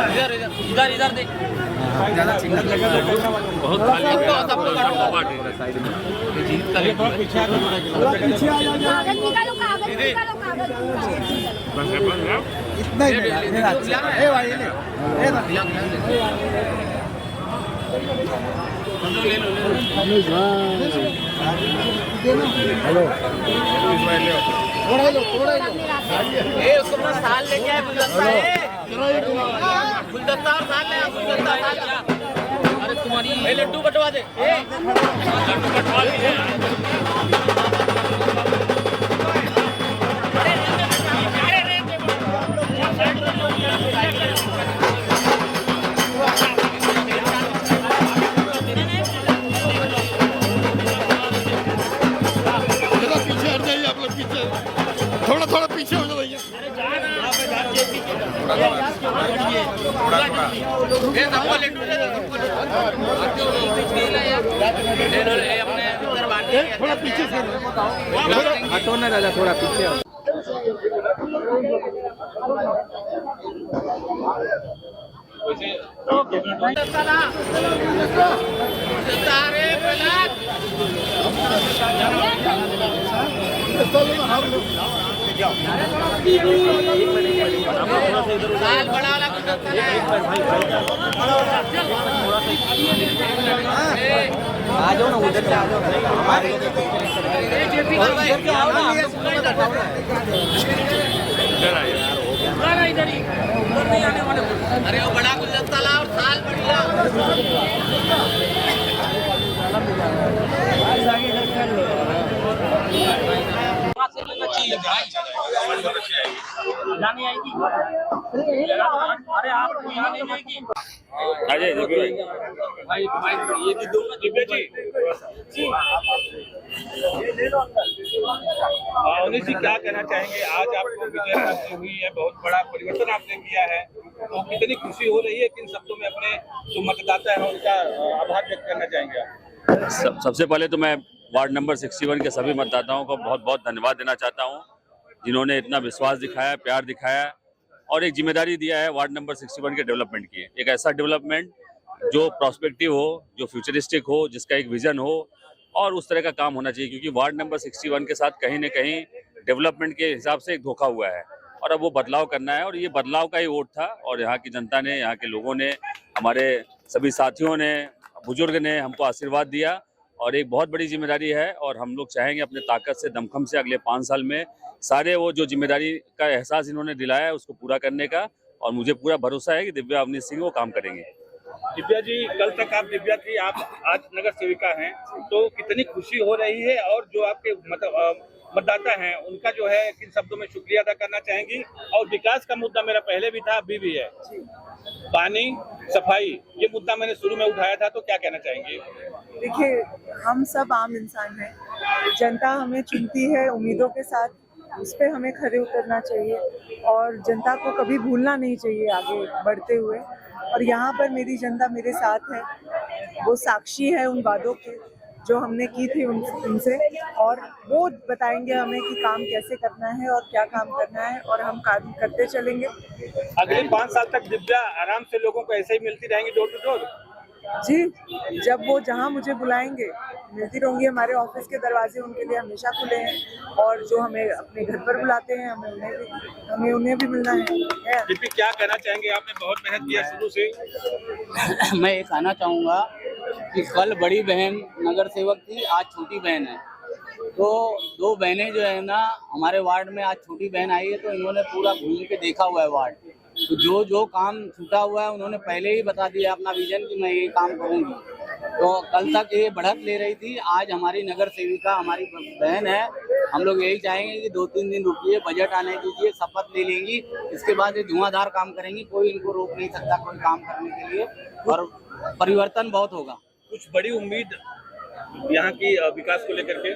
इधर इधर इधर देख बहुत इतना ही हेलो थोड़ा उसको अपना साल लेके आए गुलदस्ता और साल ले गुलदस्ता साल। अरे तुम्हारी लड्डू कटवा दे लड्डू कटवा दीजिए। थोड़ा पीछे हो जाओ भैया। थोड़ा पीछे से हटो ना दादा, थोड़ा पीछे आओ। बड़ा वाला आ जाओ ना, उधर से आ जाओ अरे वो बड़ा गुलदस्ता ला और साल बड़ी ला। जानी आएगी। अरे आपको यहाँ नहीं आएगी। अजय भाई ये भी दूंगा दिव्या जी। अवनीश जी क्या कहना चाहेंगे? आज आपको विजय प्राप्त हुई है, बहुत बड़ा परिवर्तन आपने किया है, तो कितनी खुशी हो रही है? किन शब्दों में अपने जो मतदाता है उनका आभार व्यक्त करना चाहेंगे आप? सबसे पहले तो मैं वार्ड नंबर 61 के सभी मतदाताओं को बहुत बहुत धन्यवाद देना चाहता हूं, जिन्होंने इतना विश्वास दिखाया, प्यार दिखाया और एक जिम्मेदारी दिया है वार्ड नंबर 61 के डेवलपमेंट की। एक ऐसा डेवलपमेंट जो प्रॉस्पेक्टिव हो, जो फ्यूचरिस्टिक हो, जिसका एक विजन हो और उस तरह का काम होना चाहिए, क्योंकि वार्ड नंबर 61 के साथ कहीं न कहीं डेवलपमेंट के हिसाब से एक धोखा हुआ है और अब वो बदलाव करना है। और ये बदलाव का ही वोट था और यहाँ की जनता ने, यहाँ के लोगों ने, हमारे सभी साथियों ने, बुजुर्ग ने हमको आशीर्वाद दिया और एक बहुत बड़ी जिम्मेदारी है और हम लोग चाहेंगे अपने ताकत से, दमखम से अगले 5 साल में सारे वो जो जिम्मेदारी का एहसास इन्होंने दिलाया है उसको पूरा करने का। और मुझे पूरा भरोसा है कि दिव्या अवनीश सिंह वो काम करेंगे। दिव्या जी, कल तक आप दिव्या थी, आप आज नगर सेविका हैं, तो कितनी खुशी हो रही है? और जो आपके मतदाता हैं उनका जो है किन शब्दों में शुक्रिया अदा करना चाहेंगी? और विकास का मुद्दा मेरा पहले भी था, अभी भी है, पानी, सफाई, ये मुद्दा मैंने शुरू में उठाया था, तो क्या कहना चाहेंगे? देखिए, हम सब आम इंसान हैं, जनता हमें चुनती है उम्मीदों के साथ, उस पर हमें खरे उतरना चाहिए और जनता को कभी भूलना नहीं चाहिए आगे बढ़ते हुए। और यहाँ पर मेरी जनता मेरे साथ है, वो साक्षी है उन वादों के जो हमने की थी उनसे, और वो बताएंगे हमें कि काम कैसे करना है और क्या काम करना है, और हम काम करते चलेंगे। अगले 5 साल तक दिव्या आराम से लोगों को ऐसे ही मिलती रहेंगी डोर टू डोर? जी, जब वो जहाँ मुझे बुलाएंगे मिलती रहूंगी। हमारे ऑफिस के दरवाजे उनके लिए हमेशा खुले हैं और जो हमें अपने घर पर बुलाते हैं हमें उन्हें भी मिलना है। क्या कहना चाहेंगे? आपने बहुत मेहनत किया शुरू से। मैं ये कहना चाहूँगा कि कल बड़ी बहन नगर सेवक थी, आज छोटी बहन है, तो 2 बहनें जो है ना हमारे वार्ड में, आज छोटी बहन आई है तो इन्होंने पूरा घूम के देखा हुआ है वार्ड, तो जो काम छूटा हुआ है उन्होंने पहले ही बता दिया अपना विजन कि मैं ये काम करूँगी। तो कल तक ये बढ़त ले रही थी, आज हमारी नगर सेविका हमारी बहन है, हम लोग यही चाहेंगे कि 2-3 दिन रुकिए, बजट आने दीजिए, शपथ ले लेंगी, इसके बाद ये धुआंधार काम करेंगी, कोई इनको रोक नहीं सकता कोई काम करने के लिए, और परिवर्तन बहुत होगा। कुछ बड़ी उम्मीद यहाँ की विकास को लेकर के?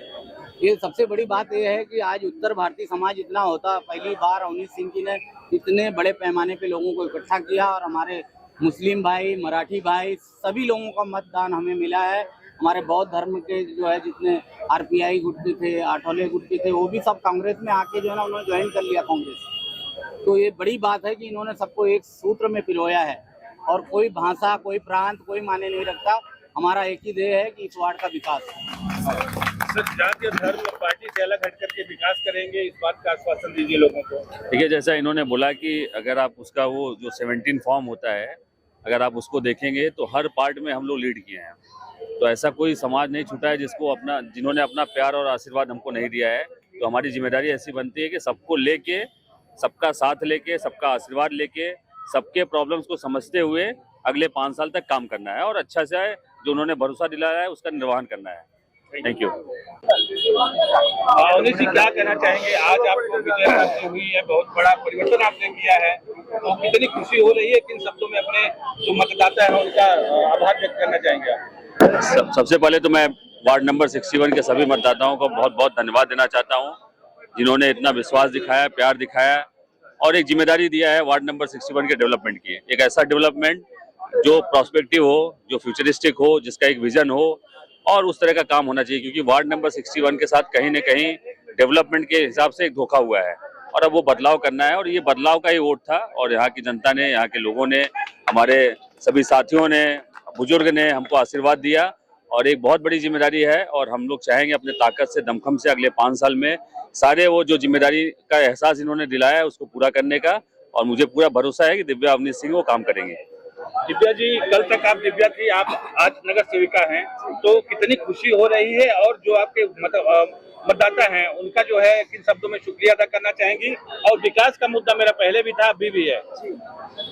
ये सबसे बड़ी बात ये है कि आज उत्तर भारतीय समाज इतना होता, पहली बार अवनीश सिंह जी ने इतने बड़े पैमाने पे लोगों को इकट्ठा किया और हमारे मुस्लिम भाई, मराठी भाई, सभी लोगों का मतदान हमें मिला है। हमारे बौद्ध धर्म के जो है जितने आरपीआई गुट के थे, आठौले गुट के थे, वो भी सब कांग्रेस में आके जो है ना उन्होंने ज्वाइन कर लिया कांग्रेस। तो ये बड़ी बात है कि इन्होंने सबको एक सूत्र में पिरोया है और कोई भाषा, कोई प्रांत, कोई मायने नहीं रखता। हमारा एक ही ध्येय है कि इस वार्ड का विकास। सर, जाति और धर्म पार्टी से अलग हट करके विकास करेंगे, इस बात का आश्वासन दीजिए लोगों को। ठीक है, जैसा इन्होंने बोला कि अगर आप उसका वो जो 17 फॉर्म होता है, अगर आप उसको देखेंगे तो हर पार्ट में हम लोग लीड किए हैं। तो ऐसा कोई समाज नहीं छूटा है जिन्होंने अपना प्यार और आशीर्वाद हमको नहीं दिया है। तो हमारी जिम्मेदारी ऐसी बनती है कि सबको लेके, सबका साथ लेके, सबका आशीर्वाद लेके, सबके प्रॉब्लम्स को समझते हुए अगले 5 साल तक काम करना है और अच्छा से जो उन्होंने भरोसा दिलाया है उसका निर्वहन करना है। Thank you. अवनीश जी, क्या कहना चाहेंगे? आज आपको विजय प्राप्त हुई है, बहुत बड़ा परिवर्तन आपने किया है, तो कितनी खुशी हो रही है? किन शब्दों में अपने जो मतदाता है उनका आभार व्यक्त करना चाहेंगे आप? सबसे पहले तो मैं वार्ड नंबर 61 के सभी मतदाताओं को बहुत बहुत धन्यवाद देना चाहता हूं, जिन्होंने इतना विश्वास दिखाया, प्यार दिखाया और एक जिम्मेदारी दिया है वार्ड नंबर 61 के डेवलपमेंट की। एक ऐसा डेवलपमेंट जो प्रोस्पेक्टिव हो, जो फ्यूचरिस्टिक हो, जिसका एक विजन हो और उस तरह का काम होना चाहिए, क्योंकि वार्ड नंबर 61 के साथ कहीं न कहीं डेवलपमेंट के हिसाब से एक धोखा हुआ है और अब वो बदलाव करना है और ये बदलाव का ही वोट था। और यहाँ की जनता ने, यहाँ के लोगों ने, हमारे सभी साथियों ने, बुजुर्ग ने हमको आशीर्वाद दिया और एक बहुत बड़ी जिम्मेदारी है और हम लोग चाहेंगे अपने ताकत से, दमखम से अगले 5 साल में सारे वो जो जिम्मेदारी का एहसास इन्होंने दिलाया है उसको पूरा करने का। और मुझे पूरा भरोसा है कि दिव्या अवनीश सिंह वो काम करेंगे। दिव्या जी, कल तक आप दिव्या थी, आप आज नगर सेविका हैं, तो कितनी खुशी हो रही है? और जो आपके मतदाता हैं उनका जो है किन शब्दों में शुक्रिया अदा करना चाहेंगी? और विकास का मुद्दा मेरा पहले भी था, अभी भी है,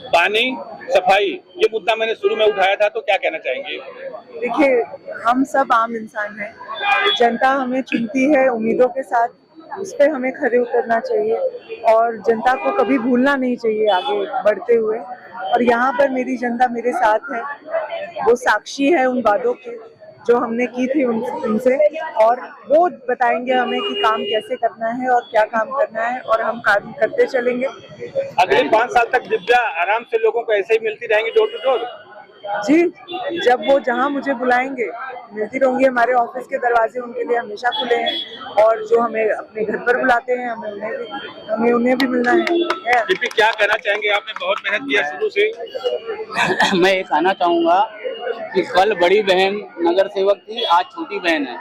पानी, सफाई, ये मुद्दा मैंने शुरू में उठाया था, तो क्या कहना चाहेंगे? देखिए, हम सब आम इंसान हैं, जनता हमें चुनती है उम्मीदों के साथ, उस पर हमें खरे उतरना चाहिए और जनता को कभी भूलना नहीं चाहिए आगे बढ़ते हुए। और यहाँ पर मेरी जनता मेरे साथ है, वो साक्षी है उन वादों के जो हमने की थी उनसे, और वो बताएंगे हमें कि काम कैसे करना है और क्या काम करना है और हम काम करते चलेंगे। अगले 5 साल तक दिव्या आराम से लोगों को ऐसे ही मिलती रहेंगी डोर टू डोर? जी, जब वो जहाँ मुझे बुलाएंगे मिलती रहूंगी। हमारे ऑफिस के दरवाजे उनके लिए हमेशा खुले हैं और जो हमें अपने घर पर बुलाते हैं हमें उन्हें भी मिलना है। दीपी, क्या कहना चाहेंगे? आपने बहुत मेहनत किया शुरू से। मैं ये कहना चाहूँगा कि कल बड़ी बहन नगर सेवक थी, आज छोटी बहन है।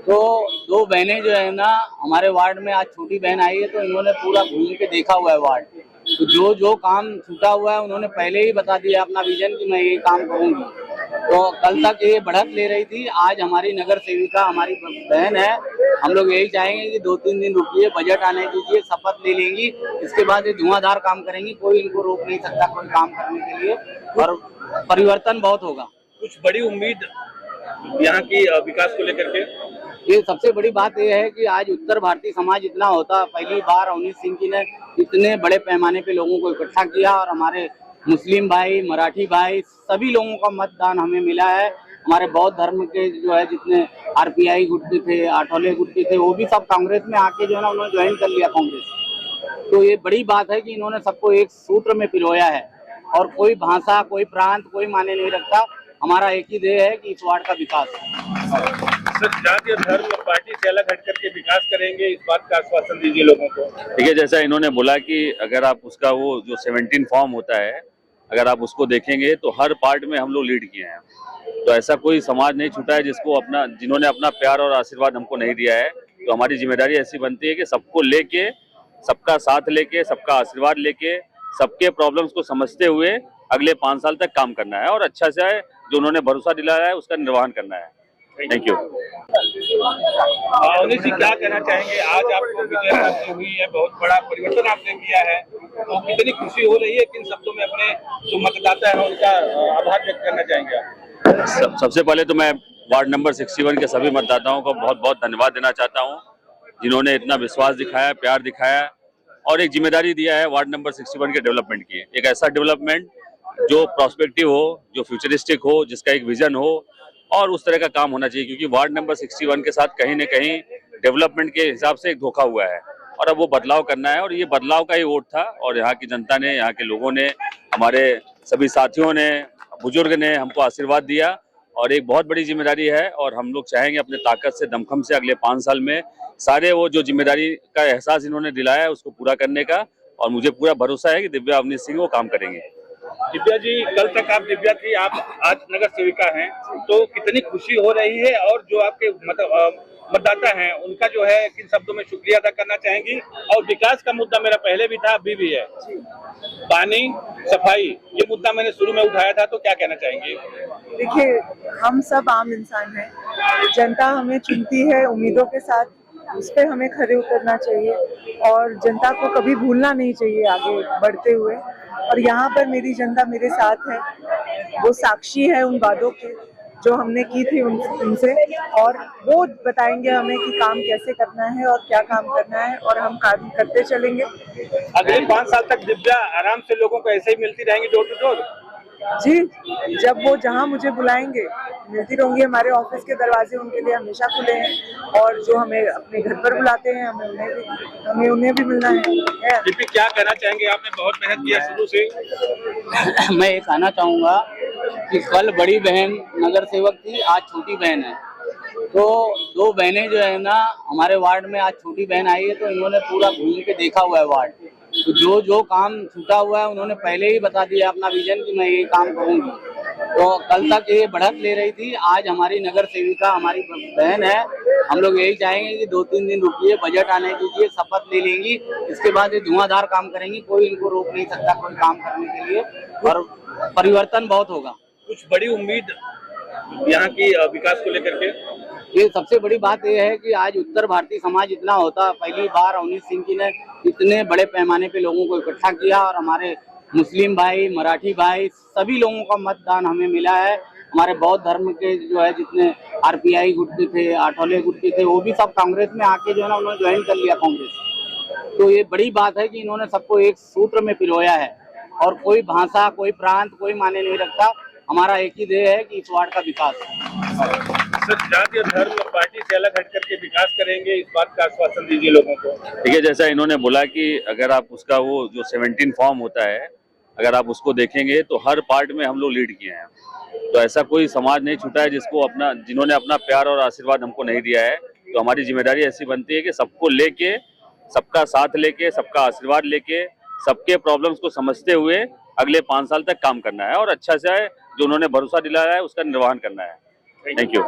तो 2 बहनें जो है ना हमारे वार्ड में, आज छोटी बहन आई है तो इन्होंने पूरा घूम के देखा हुआ है वार्ड। तो जो काम छूटा हुआ है उन्होंने पहले ही बता दिया अपना विजन कि मैं ये काम करूंगी। तो कल तक ये बढ़त ले रही थी, आज हमारी नगर सेविका हमारी बहन है। हम लोग यही चाहेंगे कि 2-3 दिन रुकिए, बजट आने दीजिए, शपथ ले लेंगी, इसके बाद ये धुआंधार काम करेंगी। कोई इनको रोक नहीं सकता कोई काम करने के लिए और परिवर्तन बहुत होगा। कुछ बड़ी उम्मीद यहाँ की विकास को लेकर के? ये सबसे बड़ी बात यह है कि आज उत्तर भारतीय समाज इतना होता, पहली बार अवनीश सिंह जी ने इतने बड़े पैमाने पे लोगों को इकट्ठा किया और हमारे मुस्लिम भाई, मराठी भाई, सभी लोगों का मतदान हमें मिला है। हमारे बौद्ध धर्म के जो है जितने आरपीआई गुट के थे, आठौले गुट के थे, वो भी सब कांग्रेस में आके जो है ना उन्होंने ज्वाइन कर लिया कांग्रेस। तो ये बड़ी बात है कि इन्होंने सबको एक सूत्र में पिरोया है और कोई भाषा, कोई प्रांत, कोई मायने नहीं रखता। हमारा एक ही ध्येय है कि इस वार्ड का विकास। सर, जाति और धर्म पार्टी से अलग हट करके विकास करेंगे, इस बात का आश्वासन दीजिए लोगों को। ठीक है, जैसा इन्होंने बोला कि अगर आप उसका वो जो 17 फॉर्म होता है, अगर आप उसको देखेंगे तो हर पार्ट में हम लोग लीड किए हैं। तो ऐसा कोई समाज नहीं छूटा है जिन्होंने अपना प्यार और आशीर्वाद हमको नहीं दिया है। तो हमारी जिम्मेदारी ऐसी बनती है कि सबको लेके, सबका साथ लेके, सबका आशीर्वाद लेके, सबके प्रॉब्लम्स को समझते हुए अगले 5 साल तक काम करना है और अच्छा से जो उन्होंने भरोसा दिलाया है उसका निर्वहन करना है। Thank you. अवनीश जी, क्या कहना चाहेंगे? आज आपको विजय प्राप्त हुई है, बहुत बड़ा परिवर्तन आपने किया है, तो कितनी खुशी हो रही है? किन शब्दों में अपने जो मतदाता है उनका आभार व्यक्त करना चाहेंगे आप? सबसे पहले तो मैं वार्ड नंबर 61 के सभी मतदाताओं को बहुत बहुत धन्यवाद देना चाहता हूं, जिन्होंने इतना विश्वास दिखाया, प्यार दिखाया और एक जिम्मेदारी दिया है वार्ड नंबर 61 के डेवलपमेंट की। एक ऐसा डेवलपमेंट जो प्रोस्पेक्टिव हो, जो फ्यूचरिस्टिक हो, जिसका एक विजन हो और उस तरह का काम होना चाहिए, क्योंकि वार्ड नंबर 61 के साथ कहीं न कहीं डेवलपमेंट के हिसाब से एक धोखा हुआ है और अब वो बदलाव करना है और ये बदलाव का ही वोट था। और यहाँ की जनता ने, यहाँ के लोगों ने, हमारे सभी साथियों ने, बुजुर्ग ने हमको आशीर्वाद दिया और एक बहुत बड़ी जिम्मेदारी है और हम लोग चाहेंगे अपने ताकत से, दमखम से अगले 5 साल में सारे वो जो जिम्मेदारी का एहसास इन्होंने दिलाया है उसको पूरा करने का। और मुझे पूरा भरोसा है कि दिव्या अवनीश सिंह वो काम करेंगे। दिव्या जी, कल तक आप दिव्या थी, आप आज नगर सेविका हैं, तो कितनी खुशी हो रही है और जो आपके मतदाता हैं उनका जो है किन शब्दों में शुक्रिया अदा करना चाहेंगी? और विकास का मुद्दा मेरा पहले भी था, अभी भी है, पानी, सफाई, ये मुद्दा मैंने शुरू में उठाया था, तो क्या कहना चाहेंगे? देखिए, हम सब आम इंसान हैं, जनता हमें चुनती है उम्मीदों के साथ, उस पर हमें खरे उतरना चाहिए और जनता को कभी भूलना नहीं चाहिए आगे बढ़ते हुए। और यहाँ पर मेरी जनता मेरे साथ है, वो साक्षी है उन वादों के जो हमने की थी उनसे, और वो बताएंगे हमें कि काम कैसे करना है और क्या काम करना है, और हम काम करते चलेंगे। अगले 5 साल तक दिव्या आराम से लोगों को ऐसे ही मिलती रहेंगी डोर टू डोर? जी, जब वो जहाँ मुझे बुलाएंगे मिलती रहूंगी। हमारे ऑफिस के दरवाजे उनके लिए हमेशा खुले हैं, और जो हमें अपने घर पर बुलाते हैं हमें उन्हें भी मिलना है। दीपी, क्या कहना चाहेंगे? आपने बहुत मेहनत किया शुरू से। मैं ये कहना चाहूँगा कि कल बड़ी बहन नगर सेवक थी, आज छोटी बहन है। तो दो बहनें जो है ना हमारे वार्ड में, आज छोटी बहन आई है तो इन्होंने पूरा घूम के देखा हुआ है वार्ड। तो जो जो काम छूटा हुआ है उन्होंने पहले ही बता दिया अपना विजन कि मैं ये काम करूंगी। तो कल तक ये बढ़त ले रही थी, आज हमारी नगर सेविका हमारी बहन है। हम लोग यही चाहेंगे कि 2-3 दिन रुकिए, बजट आने दीजिए, शपथ ले लेंगी, इसके बाद ये धुआंधार काम करेंगी, कोई इनको रोक नहीं सकता कोई काम करने के लिए, और परिवर्तन बहुत होगा। कुछ बड़ी उम्मीद यहाँ की विकास को लेकर के? ये सबसे बड़ी बात यह है कि आज उत्तर भारतीय समाज इतना होता, पहली बार अवनीश सिंह जी ने इतने बड़े पैमाने पे लोगों को इकट्ठा किया, और हमारे मुस्लिम भाई, मराठी भाई, सभी लोगों का मतदान हमें मिला है। हमारे बौद्ध धर्म के जो है जितने आरपीआई गुट के थे, आठौले गुट के थे, वो भी सब कांग्रेस में आके जो है ना उन्होंने ज्वाइन कर लिया कांग्रेस। तो ये बड़ी बात है कि इन्होंने सबको एक सूत्र में पिरोया है, और कोई भाषा, कोई प्रांत, कोई माने नहीं रखता। हमारा एक ही ध्येय है कि इस वार्ड का विकास। सर, जाति और धर्म पार्टी से अलग हट करके विकास करेंगे, इस बात का आश्वासन दीजिए लोगों को। ठीक है, जैसा इन्होंने बोला कि अगर आप उसका वो जो 17 फॉर्म होता है, अगर आप उसको देखेंगे तो हर पार्ट में हम लोग लीड किए हैं। तो ऐसा कोई समाज नहीं छूटा है जिन्होंने अपना प्यार और आशीर्वाद हमको नहीं दिया है। तो हमारी जिम्मेदारी ऐसी बनती है कि सबको लेके, सबका साथ लेके, सबका आशीर्वाद लेके, सबके प्रॉब्लम्स को समझते हुए अगले 5 साल तक काम करना है, और अच्छा से जो उन्होंने भरोसा दिलाया है उसका निर्वहन करना है। Thank you.